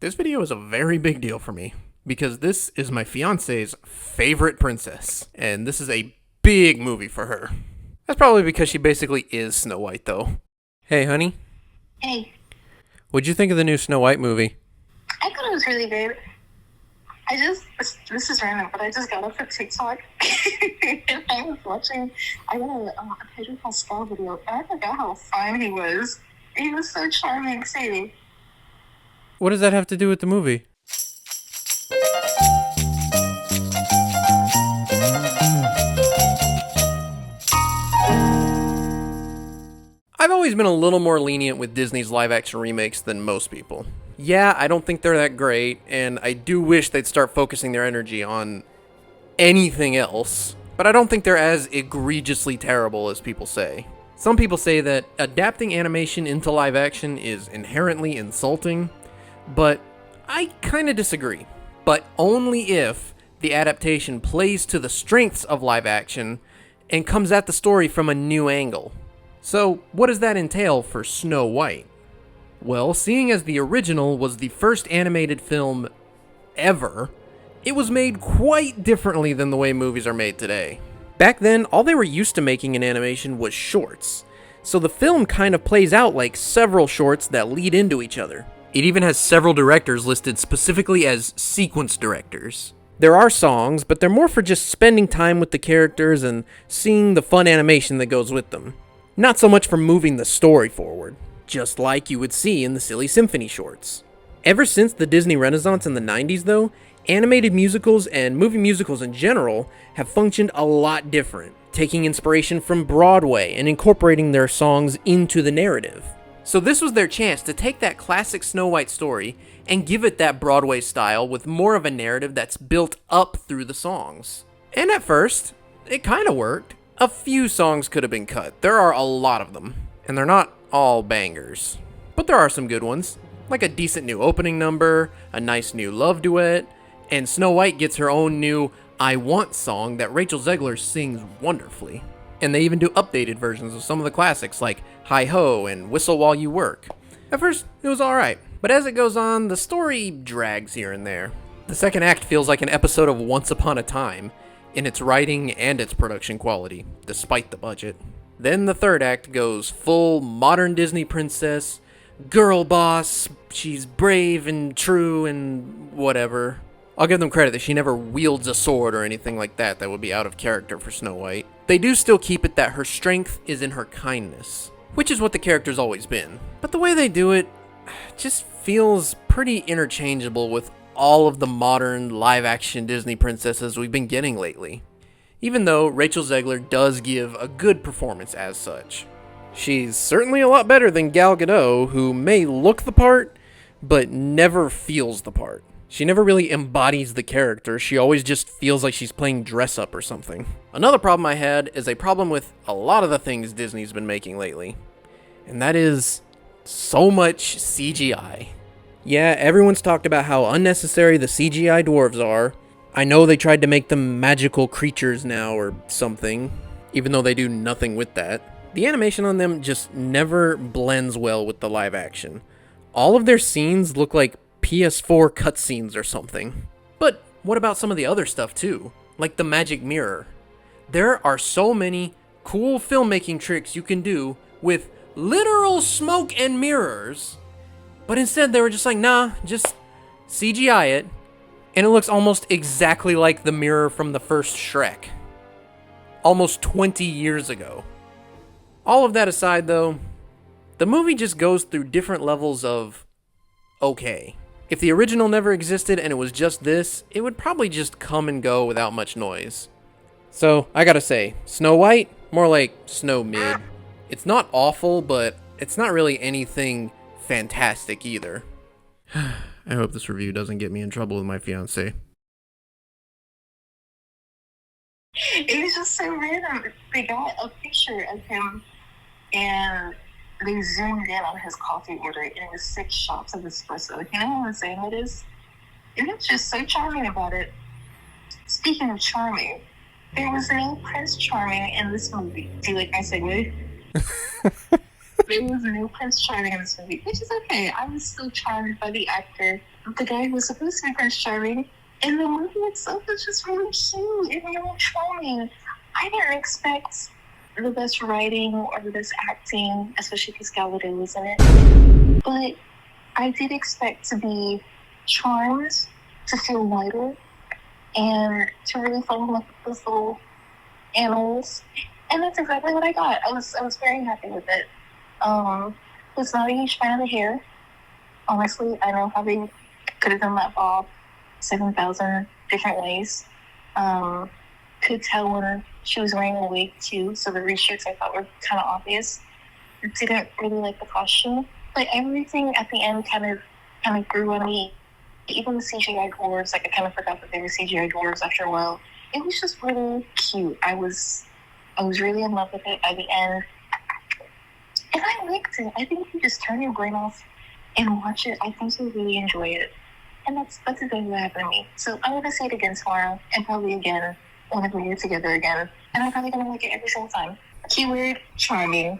This video is a very big deal for me because this is my fiance's favorite princess, and this is a big movie for her. That's probably because she basically is Snow White, though. Hey, honey, Hey, what'd you think of the new Snow White movie? I thought it was really good. This is random, but I just got off of TikTok and I was watching, I got a Pedro Pascal video, and I forgot how fine he was. He was so charming, too. What does that have to do with the movie? I've always been a little more lenient with Disney's live-action remakes than most people. Yeah, I don't think they're that great, and I do wish they'd start focusing their energy on anything else, but I don't think they're as egregiously terrible as people say. Some people say that adapting animation into live action is inherently insulting, but I kind of disagree. But only if the adaptation plays to the strengths of live action and comes at the story from a new angle. So, what does that entail for Snow White? Well, seeing as the original was the first animated film ever, it was made quite differently than the way movies are made today. Back then, all they were used to making in animation was shorts, so the film kind of plays out like several shorts that lead into each other. It even has several directors listed specifically as sequence directors. There are songs, but they're more for just spending time with the characters and seeing the fun animation that goes with them. Not so much for moving the story forward, just like you would see in the Silly Symphony shorts. Ever since the Disney Renaissance in the 90s though, animated musicals and movie musicals in general have functioned a lot different, taking inspiration from Broadway and incorporating their songs into the narrative. So this was their chance to take that classic Snow White story and give it that Broadway style with more of a narrative that's built up through the songs. And at first, it kinda worked. A few songs could have been cut. There are a lot of them, and they're not all bangers. But there are some good ones, like a decent new opening number, a nice new love duet, and Snow White gets her own new I Want song that Rachel Zegler sings wonderfully. And they even do updated versions of some of the classics like Hi Ho and Whistle While You Work. At first, it was alright, but as it goes on, the story drags here and there. The second act feels like an episode of Once Upon a Time, in its writing and its production quality, despite the budget. Then the third act goes full modern Disney princess, girl boss, she's brave and true and whatever. I'll give them credit that she never wields a sword or anything like that would be out of character for Snow White. They do still keep it that her strength is in her kindness, which is what the character's always been. But the way they do it just feels pretty interchangeable with all of the modern live-action Disney princesses we've been getting lately. Even though Rachel Zegler does give a good performance as such. She's certainly a lot better than Gal Gadot, who may look the part, but never feels the part. She never really embodies the character, she always just feels like she's playing dress-up or something. Another problem I had is a problem with a lot of the things Disney's been making lately. And that is so much CGI. Yeah, everyone's talked about how unnecessary the CGI dwarves are. I know they tried to make them magical creatures now or something, even though they do nothing with that. The animation on them just never blends well with the live action. All of their scenes look like PS4 cutscenes or something. But what about some of the other stuff too? Like the magic mirror. There are so many cool filmmaking tricks you can do with literal smoke and mirrors. But instead, they were just like, nah, just CGI it, and it looks almost exactly like the mirror from the first Shrek. Almost 20 years ago. All of that aside, though, the movie just goes through different levels of okay. If the original never existed and it was just this, it would probably just come and go without much noise. So, I gotta say, Snow White, more like Snow Mid. It's not awful, but it's not really anything fantastic either. I hope this review doesn't get me in trouble with my fiance. It was just so random. They got a picture of him and they zoomed in on his coffee order, and it was 6 shots of espresso. You know what insane it is? And it's just so charming about it. Speaking of charming, there was no Prince Charming in this movie. Do you like my segue? There was no Prince Charming in this movie, which is okay. I was still charmed by the actor the guy who was supposed to be Prince Charming, and the movie itself is just really cute and really charming. I didn't expect the best writing or the best acting, especially because Gal Gadot was in it. But I did expect to be charmed, to feel lighter, and to really fall in love with those little animals. And that's exactly what I got. I was very happy with it. Was not a huge fan of the hair. Honestly, I know how they could have done that bob 7,000 different ways. Could tell when she was wearing a wig too, so the reshoots I thought were kind of obvious. Didn't really like the costume, but everything at the end kind of grew on me. Even the CGI dwarves, like I kind of forgot that they were CGI dwarves after a while. It was just really cute. I was really in love with it by the end, and I liked it. I think if you just turn your brain off and watch it, I think you'll really enjoy it. And that's exactly what happened to me. So I'm gonna see it again tomorrow, and probably again whenever we're together again. And I'm probably gonna like it every single time. Keyword: charming.